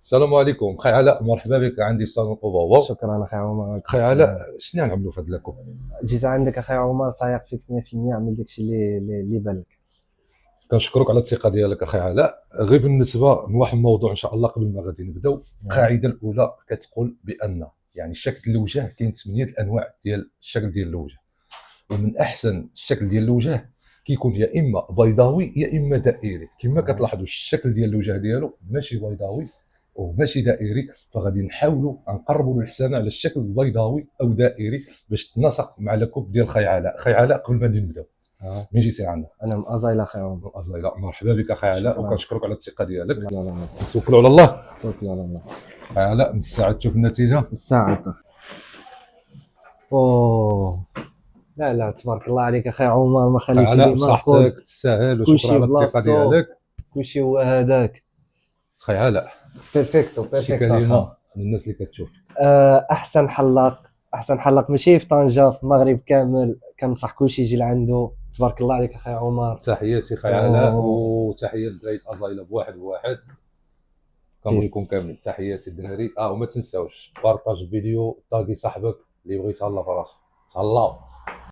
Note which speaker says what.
Speaker 1: السلام عليكم خي علاء، مرحبا بك عندي في صالون اوباوا.
Speaker 2: شكرا اخي عمر.
Speaker 1: خي علاء، شنو نعملوا في هذا لاكو؟
Speaker 2: جيت عندك اخي عمر، تايق فيك 100%. عمل داكشي اللي بالك.
Speaker 1: كنشكرك على الثقه ديالك اخي علاء. غير بالنسبه لواحد الموضوع ان شاء الله قبل ما غادي نبداو. القاعده الاولى كتقول بان يعني شكل الوجه كاين 8 الانواع ديال الشكل ديال الوجه، ومن احسن الشكل ديال الوجه كيكون يا اما بيضاوي يا اما دائري. كما كتلاحظوا الشكل ديال الوجه ديالو ماشي بيضاوي وماشي دائري، فغادي نحاولوا نقربوا الانسان على الشكل البيضاوي او دائري باش تناسق مع لكوب ديال خي علاء. خي علاء، قبل ما نبداو مين جيتي عندنا؟
Speaker 2: انا من ازايل اخي عمر.
Speaker 1: ازايلا، مرحبا بك اخي علاء،
Speaker 2: شكرا.
Speaker 1: وكنشكرك على الثقه ديالك.
Speaker 2: لا لا لا،
Speaker 1: نتوكلوا على الله.
Speaker 2: توكل على الله.
Speaker 1: خي علاء، من الساعه تشوف النتيجه.
Speaker 2: الساعة. اوه، لا لا، تبارك الله عليك اخي عمر، ما
Speaker 1: خي
Speaker 2: خليتي لي
Speaker 1: علاء،
Speaker 2: مرفوض.
Speaker 1: بصحتك تستاهل، وشكرا
Speaker 2: كلشي
Speaker 1: على الثقه
Speaker 2: بلاصتو،
Speaker 1: ديالك.
Speaker 2: كلشي هو هذاك.
Speaker 1: خي علاء،
Speaker 2: بيرفكتو
Speaker 1: شي
Speaker 2: بيرفكتو
Speaker 1: كلمه
Speaker 2: اخا.
Speaker 1: للناس اللي كتشوف.
Speaker 2: احسن حلاق، احسن حلاق ماشي في طنجة، في المغرب كامل. كنصح كلشي يجي لعندو. تبارك الله عليك اخي عمر.
Speaker 1: تحياتي خي علاء، وتحيه للدراري ازايلا بواحد بواحد. كنبغيكم كاملين. تحياتي الدراري. وما تنساوش بارطاج الفيديو، طاقي صاحبك اللي بغى يتهلا في راسو. تهلاو.